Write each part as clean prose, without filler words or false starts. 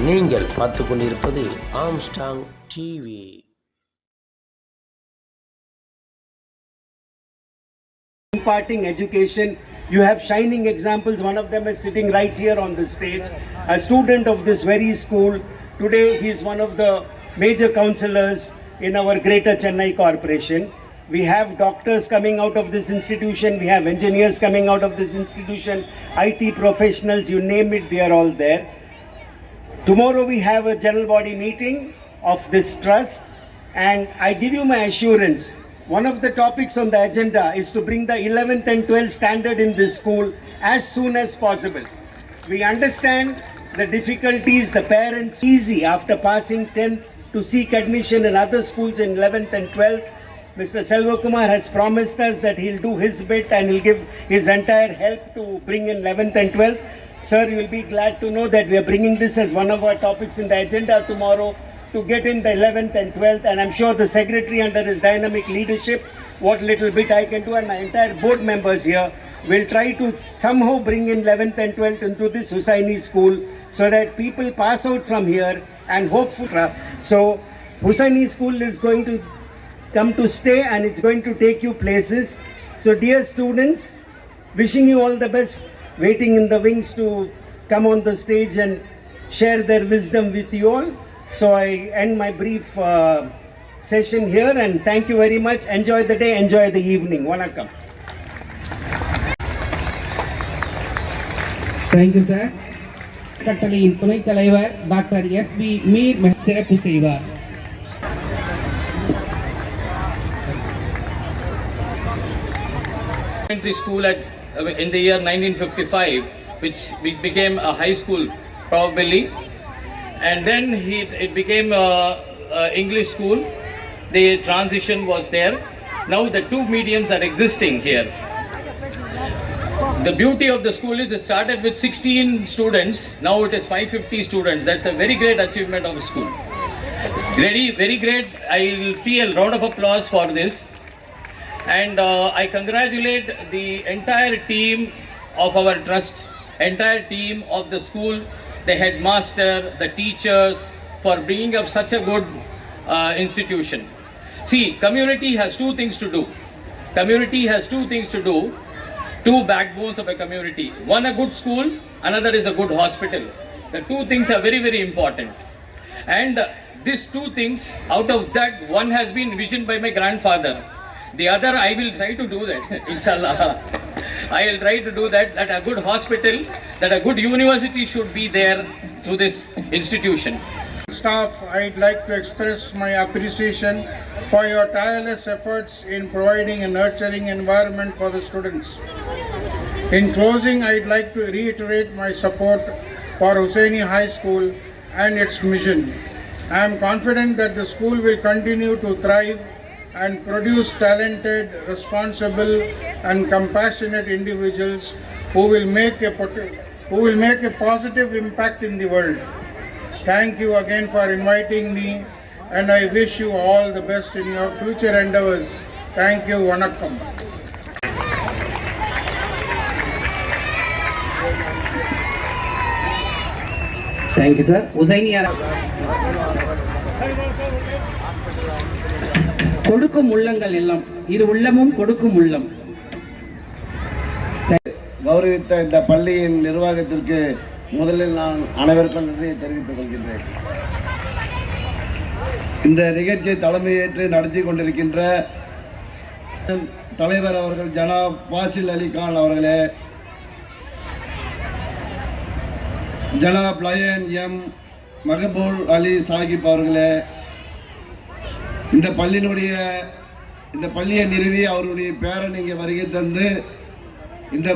நீங்கள் பார்த்து கொண்டிருப்பது Armstrong TV. Imparting education, you have shining examples. One of them is sitting right here on the stage, a student of this very school. Today he is one of the major councillors in our Greater Chennai Corporation. We have doctors coming out of this institution, we have engineers coming out of this institution, IT professionals, you name it, they are all there. Tomorrow we have a general body meeting of this trust, and I give you my assurance, one of the topics on the agenda is to bring the 11th and 12th standard in this school as soon as possible. We understand the difficulties, the parents easy after passing 10th to seek admission in other schools in 11th and 12th. Mr. Selvakumar has promised us that he'll do his bit and he'll give his entire help to bring in 11th and 12th. Sir, you will be glad to know that we are bringing this as one of our topics in the agenda tomorrow to get in the 11th and 12th, and I'm sure the secretary under his dynamic leadership, what little bit I can do, and my entire board members here will try to somehow bring in 11th and 12th into this Hussaini school so that people pass out from here and hopefully. So Hussaini school is going to come to stay and it's going to take you places. So dear students, wishing you all the best, waiting in the wings to come on the stage and share their wisdom with you all. So I end my brief session here and thank you very much. Enjoy the day, enjoy the evening. Vanakkam. Thank you, sir. கட்டளையின் துணைத் தலைவர் doctor SV. Mir சிறப்பு செய்வார். Elementary school in the year 1955, which became a high school probably, and then it became a English school. The transition was there. Now the two mediums are existing here. The beauty of the school is it started with 16 students. Now it is 550 students. That's a very great achievement of the school. Very great. I will see a round of applause for this. And I congratulate the entire team of our trust, entire team of the school, the headmaster, the teachers, for bringing up such a good institution. See, community has two things to do. Community has two things to do, two backbones of a community. One, a good school, another is a good hospital. The two things are very, very important. And these two things, out of that, one has been envisioned by my grandfather. The other, I will try to do that, inshallah. I will try to do that a good hospital, that a good university should be there through this institution. Staff, I'd like to express my appreciation for your tireless efforts in providing a nurturing environment for the students. In closing, I'd like to reiterate my support for Hussaini High School and its mission. I am confident that the school will continue to thrive and produce talented, responsible and compassionate individuals who will make a positive impact in the world. Thank you again for inviting me, and I wish you all the best in your future endeavors. Thank you. Vanakkam. Thank you, sir. Hussaini கொடுக்கும் உள்ளங்கள் எல்லாம் இது உள்ளமும் கொடுக்கும் உள்ளம். கௌரவித்த இந்த பள்ளியின் நிர்வாகத்திற்கு முதலில் நான் அனைவருக்கும் நன்றியை தெரிவித்துக் கொள்கின்றேன். இந்த நிகழ்ச்சியை தலைமையேற்று நடத்தி கொண்டிருக்கின்ற தலைவர் அவர்கள் ஜனாப் பாசில் அலி கான் அவர்களே, ஜனாப் லயன் எம் மகபூல் அலி சாஹிப் அவர்களே, இந்த பள்ளியை நிறுவி அவருடைய பேரன் இங்கே வருகை தந்து இந்த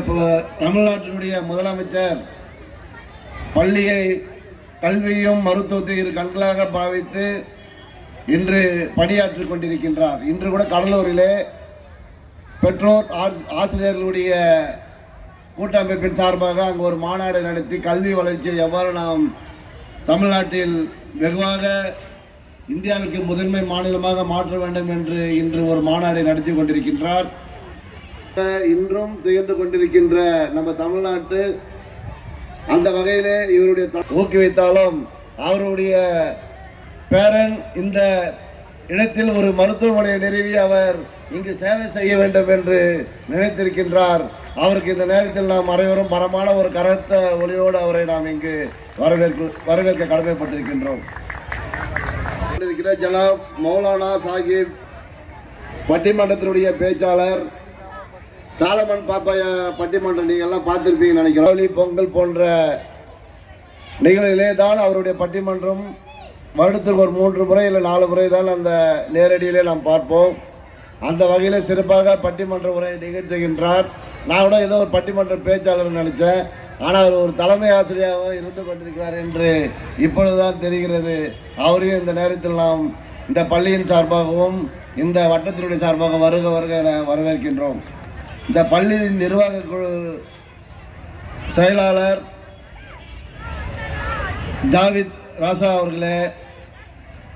தமிழ்நாட்டினுடைய முதலமைச்சர் பள்ளியை கல்வியும் மருத்துவத்தையும் இரு கண்களாக பாவித்து இன்று பணியாற்றி கொண்டிருக்கின்றார். இன்று கூட கடலூரிலே பெற்றோர் ஆசிரியர்களுடைய கூட்டமைப்பின் சார்பாக அங்கு ஒரு மாநாடு நடத்தி கல்வி வளர்ச்சியை எவ்வாறு நாம் தமிழ்நாட்டில் வெகுவாக இந்தியாவிற்கு முதன்மை மாநிலமாக மாற்ற வேண்டும் என்று இன்று ஒரு மாநாடை நடத்தி கொண்டிருக்கின்றார். இன்றும் துயர்ந்து கொண்டிருக்கின்ற நம்ம தமிழ்நாட்டு அந்த வகையிலே இவருடைய ஊக்குவித்தாலும் அவருடைய பேரன் இந்த இடத்தில் ஒரு மருத்துவமனையை நிறுவி அவர் இங்கு சேவை செய்ய வேண்டும் என்று நினைத்திருக்கின்றார். அவருக்கு இந்த நேரத்தில் நாம் அனைவரும் பரமான ஒரு கரத்த ஒளியோடு அவரை நாம் இங்கு வரவேற்க கடமைப்பட்டிருக்கின்றோம். ஜனாப் மௌலானா சாஹிப் பட்டிமன்றத்தினுடைய பேச்சாளர் சாலமன் பாப்பையா பட்டிமன்றம் நீங்கள்லாம் பார்த்துருப்பீங்கன்னு நினைக்கிறோம். ஹோலி பொங்கல் போன்ற நிகழ்விலே தான் அவருடைய பட்டிமன்றம் வருடத்துக்கு ஒரு 3 முறை இல்லை 4 முறை தான் அந்த நேரடியிலே நாம் பார்ப்போம். அந்த வகையில் சிறப்பாக பட்டிமன்ற உரை நிகழ்த்துகின்றார். நான் கூட ஏதோ ஒரு பட்டிமன்ற பேச்சாளர் நினச்சேன், ஆனால் அவர் ஒரு தலைமை ஆசிரியராக இருந்து கொண்டிருக்கிறார் என்று இப்பொழுதுதான் தெரிகிறது. அவரையும் இந்த நேரத்தில் நாம் இந்த பள்ளியின் சார்பாகவும் இந்த வட்டத்தினுடைய சார்பாக வருக வருக என வரவேற்கின்றோம். இந்த பள்ளியின் நிர்வாக குழு செயலாளர் ஜாவித் ராசா அவர்களே,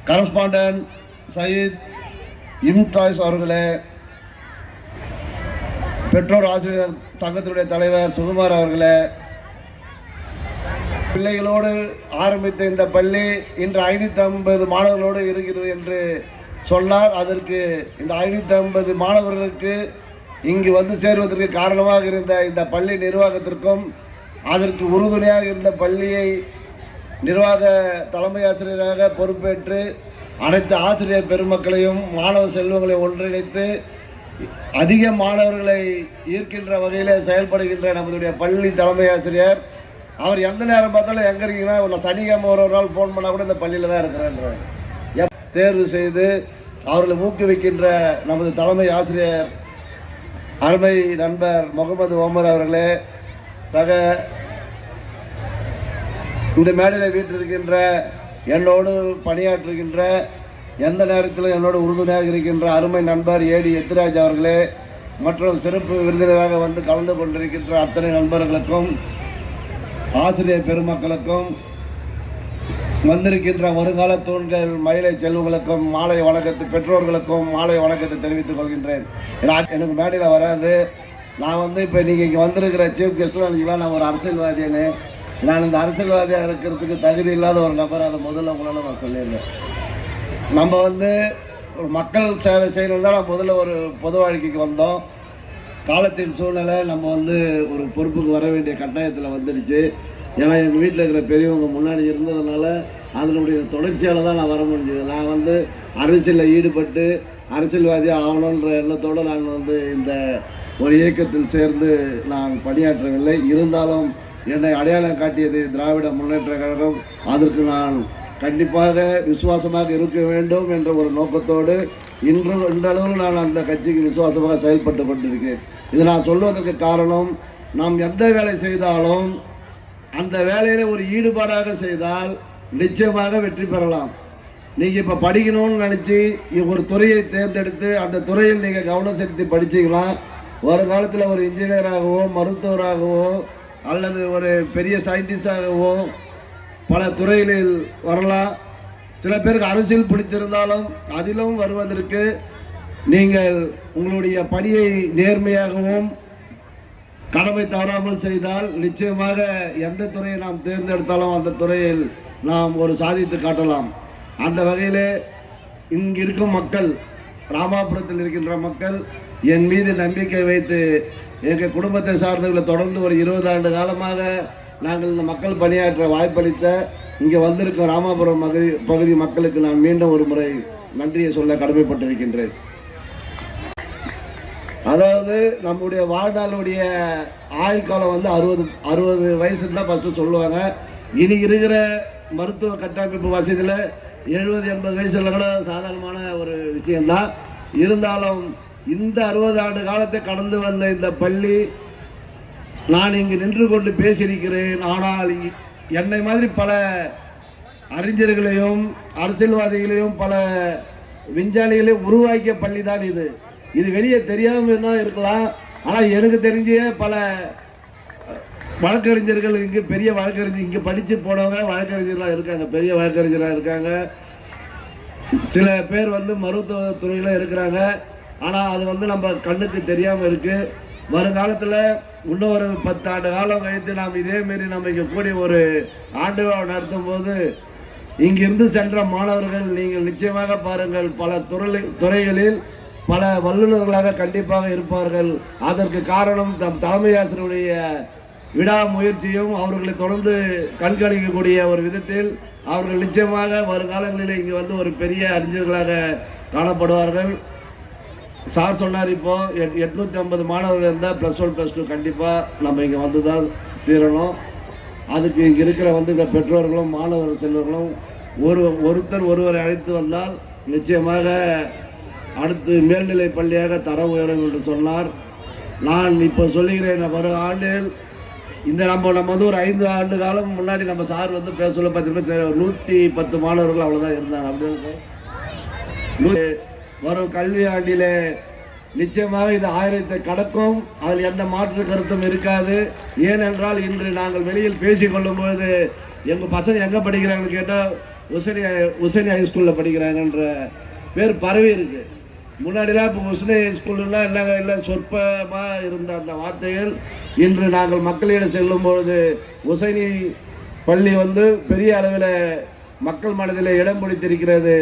கரஸ்பாண்டன்ட் சயீத் இம்டாய்ஸ் அவர்களே, பெற்றோர் ஆசிரியர் சங்கத்தினுடைய தலைவர் சுகுமார் அவர்களே, பிள்ளைகளோடு ஆரம்பித்த இந்த பள்ளி இன்று 550 மாணவர்களோடு இருக்கிறது என்று சொன்னார். அதற்கு இந்த 550 மாணவர்களுக்கு இங்கு வந்து சேருவதற்கு காரணமாக இருந்த இந்த பள்ளி நிர்வாகத்திற்கும் அதற்கு உறுதுணையாக இருந்த பள்ளியை நிர்வாக தலைமை ஆசிரியராக பொறுப்பேற்று அனைத்து ஆசிரியர் பெருமக்களையும் மாணவ செல்வங்களையும் ஒன்றிணைத்து அதிக மாணவர்களை ஈர்க்கின்ற வகையில் செயல்படுகின்ற நம்மளுடைய பள்ளி தலைமை ஆசிரியர் அவர் எந்த நேரம் பார்த்தாலும் எங்கே இருக்கீங்கன்னா சனிக்கிழமை ஒரு நாள் ஃபோன் பண்ணால் கூட இந்த பள்ளியில் தான் இருக்கிறேன் தேர்வு செய்து அவர்களை ஊக்குவிக்கின்ற நமது தலைமை ஆசிரியர் அருமை நண்பர் முகமது ஓமர் அவர்களே, சக இந்த மேடையில் வீட்டிருக்கின்ற என்னோடு பணியாற்றுகின்ற எந்த நேரத்திலும் என்னோடு உறுதுணையாக இருக்கின்ற அருமை நண்பர் ஏடி எத்திராஜ் அவர்களே, மற்றும் சிறப்பு விருந்தினராக வந்து கலந்து கொண்டிருக்கின்ற அத்தனை நண்பர்களுக்கும் ஆசிரியர் பெருமக்களுக்கும் வந்திருக்கின்ற வருங்கால தூண்கள் மயிலை செல்வங்களுக்கும் மாலை வணக்கத்தை பெற்றோர்களுக்கும் மாலை வணக்கத்தை தெரிவித்துக் கொள்கின்றேன். எனக்கு மேடையில் வராது. நான் வந்து இப்போ நீங்கள் இங்கே வந்திருக்கிற சீஃப் கெஸ்ட்லாம் நினச்சிக்கலாம் நான் ஒரு அரசியல்வாதின்னு. நான் இந்த அரசியல்வாதியாக இருக்கிறதுக்கு தகுதி இல்லாத ஒரு நபர், அதை முதல்ல உங்களால் நான் சொல்லிடுறேன். நம்ம வந்து ஒரு மக்கள் சேவை செய்யணும் தான் நான் முதல்ல ஒரு பொது வாழ்க்கைக்கு வந்தோம். காலத்தின் சூழ்நிலை நம்ம வந்து ஒரு பொறுப்புக்கு வர வேண்டிய கட்டாயத்தில் வந்துடுச்சு. ஏன்னா எங்கள் வீட்டில் இருக்கிற பெரியவங்க முன்னாடி இருந்ததுனால அதனுடைய தொடர்ச்சியால் தான் நான் வர முடிஞ்சது. நான் வந்து அரசியலில் ஈடுபட்டு அரசியல்வாதி ஆகணுன்ற எண்ணத்தோடு நான் வந்து இந்த ஒரு இயக்கத்தில் சேர்ந்து நான் பணியாற்றவில்லை. இருந்தாலும் என்னை அடையாளம் காட்டியது திராவிட முன்னேற்ற கழகம். அதற்கு நான் கண்டிப்பாக விசுவாசமாக இருக்க வேண்டும் என்ற ஒரு நோக்கத்தோடு இன்றளவில் நான் அந்த கட்சிக்கு விசுவாசமாக செயல்பட்டு கொண்டிருக்கிறேன். இது நான் சொல்வதற்கு காரணம், நாம் எந்த வேலை செய்தாலும் அந்த வேலையில் ஒரு ஈடுபாடாக செய்தால் நிச்சயமாக வெற்றி பெறலாம். நீங்கள் இப்போ படிக்கணும்னு நினச்சி ஒரு துறையை தேர்ந்தெடுத்து அந்த துறையில் நீங்கள் கவனம் செலுத்தி படித்தீங்கன்னா ஒரு காலத்தில் ஒரு இன்ஜினியராகவோ மருத்துவராகவோ அல்லது ஒரு பெரிய சயின்டிஸ்டாகவோ பல துறைகளில் வரலாம். சில பேருக்கு அரசியல் பிடித்திருந்தாலும் அதிலும் வருவதற்கு நீங்கள் உங்களுடைய பணியை நேர்மையாகவும் கடமை தவறாமல் செய்தால் நிச்சயமாக எந்த துறையை நாம் தேர்ந்தெடுத்தாலும் அந்த துறையில் நாம் ஒரு சாதித்து காட்டலாம். அந்த வகையிலே இங்கு இருக்கும் மக்கள், ராமாபுரத்தில் இருக்கின்ற மக்கள் என் மீது நம்பிக்கை வைத்து எங்கள் குடும்பத்தை சார்ந்தவர்களை தொடர்ந்து ஒரு 20 ஆண்டு காலமாக நாங்கள் இந்த மக்கள் பணியாற்ற வாய்ப்பளித்த இங்கே வந்திருக்கும் ராமாபுரம் பகுதி மக்களுக்கு நான் மீண்டும் ஒரு முறை நன்றியை சொல்ல கடமைப்பட்டிருக்கின்றேன். அதாவது நம்முடைய வாழ்நாளுடைய ஆயுள் காலம் வந்து 60 வயசுன்னு தான் ஃபஸ்ட்டு சொல்லுவாங்க. இனி இருக்கிற மருத்துவ கட்டமைப்பு வசதியில் 70-80 வயசில் கூட சாதாரணமான ஒரு விஷயந்தான். இருந்தாலும் இந்த 60 ஆண்டு காலத்தை கடந்து வந்த இந்த பள்ளி நான் இங்கு நின்று கொண்டு பேசியிருக்கிறேன். ஆனால் என்னை மாதிரி பல அறிஞர்களையும் அரசியல்வாதிகளையும் பல விஞ்ஞானிகளையும் உருவாக்கிய பள்ளி தான் இது. இது வெளியே தெரியாமல் தான் இருக்கலாம். ஆனால் எனக்கு தெரிஞ்ச பல வழக்கறிஞர்கள் இங்கே பெரிய வழக்கறிஞர் இங்கே படித்து போனவங்க வழக்கறிஞர்களாக இருக்காங்க, பெரிய வழக்கறிஞராக இருக்காங்க. சில பேர் வந்து மருத்துவத்துறையில் இருக்கிறாங்க. ஆனால் அது வந்து நம்ம கண்ணுக்கு தெரியாமல் இருக்குது. வருங்காலத்தில் இன்னொரு 10 ஆண்டு காலம் கழித்து நாம் இதேமாரி நம்ம இங்கே கூடி ஒரு ஆண்டு விழா நடத்தும் போது இங்கிருந்து சென்ற மாணவர்கள் நீங்கள் நிச்சயமாக பாருங்கள், பல துறைகளில் பல வல்லுநர்களாக கண்டிப்பாக இருப்பார்கள். அதற்கு காரணம் நம் தலைமை ஆசிரியருடைய விடாமுயற்சியும் அவர்களை தொடர்ந்து கண்காணிக்கக்கூடிய ஒரு விதத்தில் அவர்கள் நிச்சயமாக வருங்காலங்களில் இங்கே வந்து ஒரு பெரிய அறிஞர்களாக காணப்படுவார்கள். சார் சொன்னார், இப்போ 850 மாணவர்கள் இருந்தால் +1 +2 கண்டிப்பாக நம்ம இங்கே வந்து தான் தீரணும். அதுக்கு இங்கே இருக்கிற வந்து இந்த பெற்றோர்களும் மாணவர் செல்வர்களும் ஒருவரை அழைத்து வந்தால் நிச்சயமாக அடுத்து மேல்நிலை பள்ளியாக தரம் உயரும் என்று சொன்னார். நான் இப்போ சொல்லுகிறேன், வரும் ஆண்டில் இந்த நம்ம வந்து ஒரு 5 ஆண்டு காலம் முன்னாடி நம்ம சார் வந்து பேச சொல்ல 110 மாணவர்கள் அவ்வளோதான் இருந்தாங்க. அப்படியே வரும் கல்வி ஆண்டிலே நிச்சயமாக இது 1000 கடக்கும். அதில் எந்த மாற்று கருத்தும் இருக்காது. ஏனென்றால் இன்று நாங்கள் வெளியில் பேசிக்கொள்ளும் பொழுது எங்கள் பசங்க எங்கே படிக்கிறாங்கன்னு கேட்டால் உசனி ஹைஸ்கூலில் படிக்கிறாங்கன்ற பேர் பரவி இருக்கு. முன்னாடிலாம் இப்போ உசனி ஹைஸ்கூல்னா என்னங்க இல்லை சொற்பமாக இருந்த அந்த வார்த்தைகள் இன்று நாங்கள் மக்களிடம் செல்லும் பொழுது உசனி பள்ளி வந்து பெரிய அளவில் மக்கள் மனதில் இடம் பிடித்திருக்கிறது.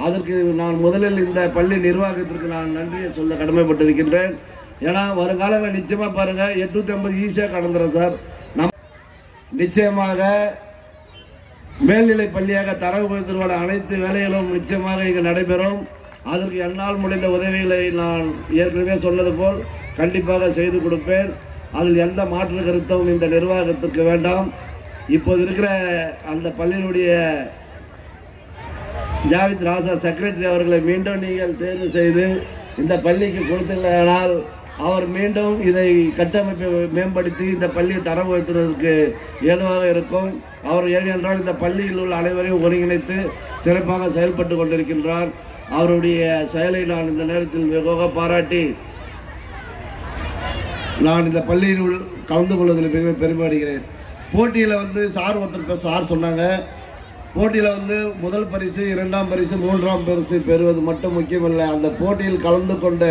அதற்கு நான் முதலில் இந்த பள்ளி நிர்வாகத்திற்கு நான் நன்றியை சொல்ல கடமைப்பட்டிருக்கின்றேன். ஏன்னா வருங்காலங்களில் நிச்சயமாக பாருங்கள் 850 ஈஸியாக கடந்துடும் சார். நிச்சயமாக மேல்நிலை பள்ளியாக தரம் உயர்த்துவதற்கான அனைத்து வேலைகளும் நிச்சயமாக இங்கு நடைபெறும். அதற்கு என்னால் முடிந்த உதவிகளை நான் ஏற்கனவே சொன்னது போல் கண்டிப்பாக செய்து கொடுப்பேன். அதில் எந்த மாற்று கருத்தும் இந்த நிர்வாகத்திற்கு வேண்டாம். இப்போது இருக்கிற அந்த பள்ளியினுடைய ஜாவித் ராசா செக்ரட்டரி அவர்களை மீண்டும் நீங்கள் தேர்வு செய்து இந்த பள்ளிக்கு கொடுத்தீர்களானால் அவர் மீண்டும் இதை கட்டமைப்பை மேம்படுத்தி இந்த பள்ளியை தரம் உயர்த்துவதற்கு ஏதுவாக இருக்கும். அவர் ஏனென்றால் இந்த பள்ளியில் உள்ள அனைவரையும் ஒருங்கிணைத்து சிறப்பாக செயல்பட்டு கொண்டிருக்கின்றார். அவருடைய செயலை நான் இந்த நேரத்தில் மிக பாராட்டி நான் இந்த பள்ளியில் கலந்து கொள்வதில் மிக பெருமை அடைகிறேன். போட்டியில் வந்து சார் சொன்னாங்க, போட்டியில் வந்து முதல் பரிசு, 2ஆம் பரிசு, 3ஆம் பரிசு பெறுவது மட்டும் முக்கியமில்லை, அந்த போட்டியில் கலந்து கொண்ட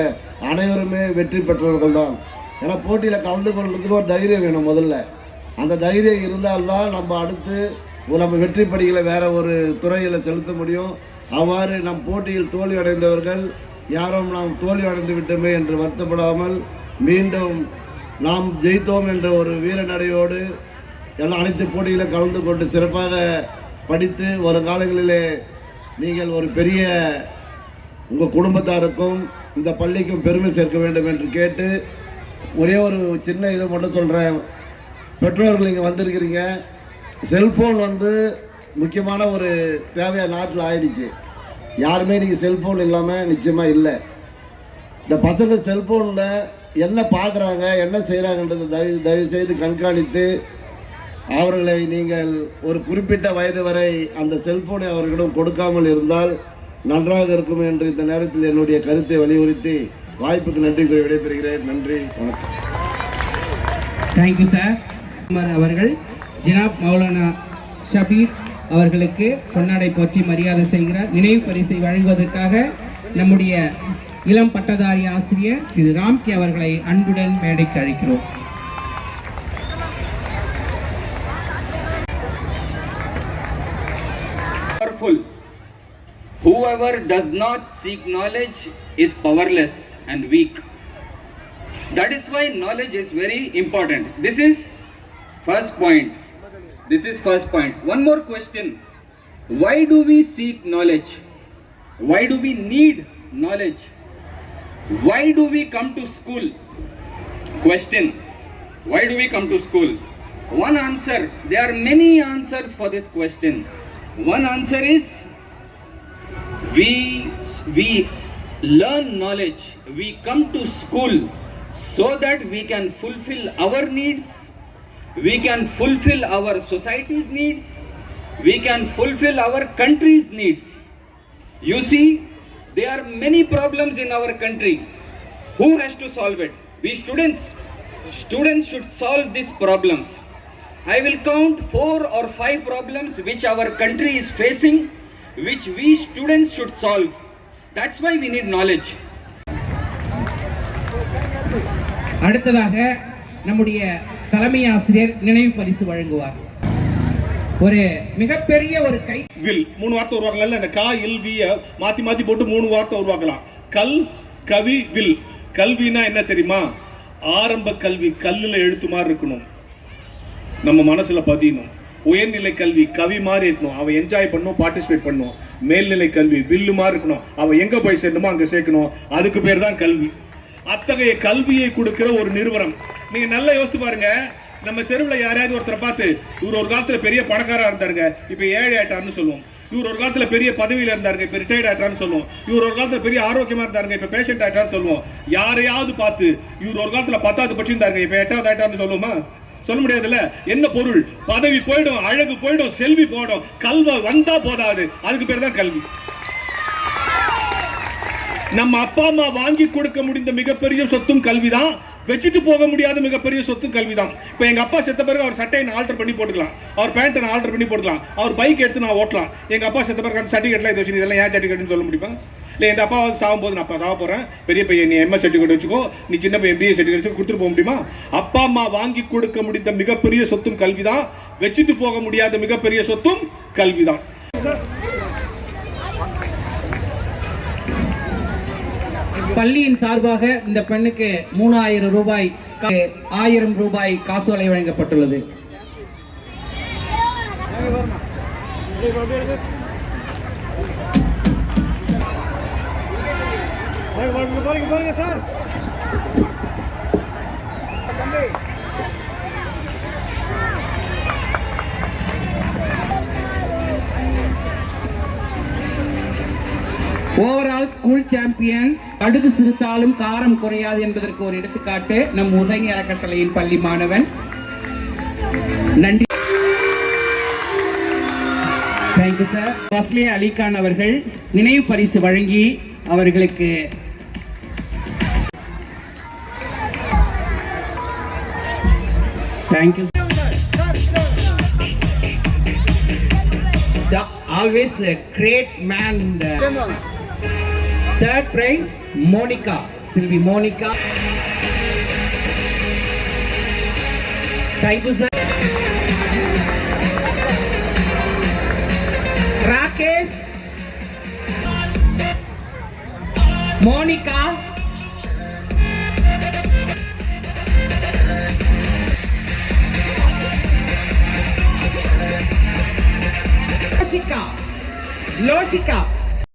அனைவருமே வெற்றி பெற்றவர்கள் தான். ஏன்னா போட்டியில் கலந்து கொள்றதுக்கு ஒரு தைரியம் வேணும். முதல்ல அந்த தைரியம் இருந்தால்தான் நம்ம அடுத்து நம்ம வெற்றி படிகளை வேற ஒரு துறையில் செலுத்த முடியும். அவ்வாறு நம் போட்டியில் தோல்வி அடைந்தவர்கள் யாரும் நாம் தோல்வி அடைந்து விட்டோமே என்று வருத்தப்படாமல் மீண்டும் நாம் ஜெயித்தோம் என்ற ஒரு வீரநடையோடு எல்லாம் அனைத்து போட்டியில் கலந்து கொண்டு சிறப்பாக படித்து வரும் காலங்களிலே நீங்கள் ஒரு பெரிய உங்கள் குடும்பத்தாருக்கும் இந்த பள்ளிக்கும் பெருமை சேர்க்க வேண்டும் என்று கேட்டு ஒரே ஒரு சின்ன இதை மட்டும் சொல்கிறேன். பெற்றோர்கள் இங்கே வந்திருக்கிறீங்க, செல்ஃபோன் வந்து முக்கியமான ஒரு தேவையாக நாட்டில் ஆயிடுச்சு. யாருமே நீங்கள் செல்ஃபோன் இல்லாமல் நிச்சயமாக இல்லை. இந்த பசங்க செல்ஃபோனில் என்ன பார்க்குறாங்க, என்ன செய்கிறாங்கன்றது தயவு செய்து கண்காணித்து அவர்களை நீங்கள் ஒரு குறிப்பிட்ட வயது வரை அந்த செல்ஃபோனை அவர்களிடம் கொடுக்காமல் இருந்தால் நன்றாக இருக்கும் என்று இந்த நேரத்தில் என்னுடைய கருத்தை வலியுறுத்தி வாய்ப்புக்கு நன்றி கூறி விடைபெறுகிறேன். நன்றி, வணக்கம். Thank you sir. அவர்கள் ஜனாப் மௌலானா ஷபீர் அவர்களுக்கு பொன்னாடை போற்றி மரியாதை செய்கிறார். நினைவு பரிசை வழங்குவதற்காக நம்முடைய இளம் பட்டதாரி ஆசிரியர் திரு ராம்கி அவர்களை அன்புடன் மேடைக்கு அழைக்கிறோம். Whoever does not seek knowledge is powerless and weak. That is why knowledge is very important. This is first point. One more question. Why do we seek knowledge? Why do we need knowledge? Why do we come to school? Question. Why do we come to school? One answer. There are many answers for this question. One answer is we learn knowledge. We come to school so that we can fulfill our needs. We can fulfill our society's needs. We can fulfill our country's needs. You see, there are many problems in our country. Who has to solve it? We students. Students should solve these problems. I will count 4 or 5 problems which our country is facing, which we students should solve. That's why we need knowledge. அடுத்ததாக நம்முடைய தலைமை ஆசிரியர் நினைவு பரிசு வழங்குவார். ஒரு மிகப்பெரிய ஒரு கை வில் 3 வார்த்தை உருவாக்கலாம். இந்த கா இல் விய மாத்தி மாத்தி போட்டு 3 வார்த்தை உருவாக்கலாம். கல் கவி வில். கல்வினா என்ன தெரியுமா? ஆரம்ப கல்வி கல்லுல எழுத்து மாதிரி இருக்கணும், நம்ம மனசுல பதியணும். உயர்நிலை கல்வி கவி மாதிரி இருக்கணும், அவன் என்ஜாய் பண்ணணும், பார்ட்டிசிபேட் பண்ணணும். மேல்நிலை கல்வி வில்லு மாதிரி இருக்கணும், அவன் எங்க போய் சேர்க்கணுமோ அங்க சேர்க்கணும். அதுக்கு பேர் தான் கல்வி. அத்தகைய கல்வியை கொடுக்கிற ஒரு நிறுவனம். நீங்க நல்லா யோசித்து பாருங்க. நம்ம தெருவில் யாரையாவது ஒருத்தரை பார்த்து இவர் ஒரு காலத்துல பெரிய பணக்காரா இருந்தாருங்க, இப்ப ஏழை ஆயிட்டாருன்னு சொல்லுவோம். இவர் ஒரு காலத்துல பெரிய பதவியில இருந்தாருங்க, இப்ப ரிட்டையர்ட் ஆயிட்டாருன்னு சொல்லுவோம். இவர் ஒரு காலத்துல பெரிய ஆரோக்கியமா இருந்தாருங்க, இப்ப பேஷண்ட் ஆயிட்டாருன்னு சொல்லுவோம். யாரையாவது பார்த்து இவர் ஒரு காலத்துல 10வது படிச்சிருந்தாருங்க, இப்ப 8வது ஆயிட்டாருன்னு சொல்லுவோமா? சொல்ல முடியாதுல்ல. என்ன பொருள்? பதவி போயிடும், அழகு போயிடும், செல்வி போயிடும், கல்வி வந்தா போதாது. அதுக்கு பேர் தான் கல்வி. நம்ம அப்பா அம்மா வாங்கி கொடுக்க முடிந்த மிகப்பெரிய சொத்தும் கல்விதான். வச்சுட்டு போக முடியாத மிகப்பெரிய சொத்தும் கல்விதான். இப்போ எங்க அப்பா செத்த பிறகு அவர் சட்டையை நான் ஆல்டர் பண்ணி போட்டுக்கலாம், அவர் பேண்ட்டை நான் ஆல்டர் பண்ணி போட்டுக்கலாம், அவர் பைக் எடுத்து நான் ஓட்டலாம். எங்க அப்பா செத்த பிறகு அந்த சர்டிஃபிகேட்லாம் இது வச்சு இதெல்லாம் ஏன் சர்டிஃபிகேட்னு சொல்ல முடியுமா? இல்லை எங்கள் அப்பா சாகும் போது நான் அப்பா சாக போகிறேன், பெரிய பையன் நீ எம்எஸ் சர்டிஃபிகேட் வச்சுக்கோ, நீ சின்ன பையன் பிஏ சர்டிஃபிகேட் வச்சு கொடுத்துட்டு போக முடியுமா? அப்பா அம்மா வாங்கி கொடுக்க முடிந்த மிகப்பெரிய சொத்தும் கல்விதான். வச்சுட்டு போக முடியாத மிகப்பெரிய சொத்தும் கல்விதான். பள்ளியின் சார்பாக இந்த பெண்ணுக்கு 3000 ரூபாய் 1000 ரூபாய் காசோலை வழங்கப்பட்டுள்ளது. பாருங்க சார். Overall school champion. கடுகு சிறுத்தாலும் காரம் குறையாது என்பதற்கு ஒரு எடுத்துக்காட்டு நம் உதவி அறக்கட்டளையின் பள்ளி மாணவன். நன்றி. Thank you sir. ஃபஸ்லே அலிகான் அவர்கள் நினைவு பரிசு வழங்கி அவர்களுக்கு thank you. Always a great man. Third prize, Monica, Sylvie Monica. Thank you, sir. Rakesh, Monica, Losika,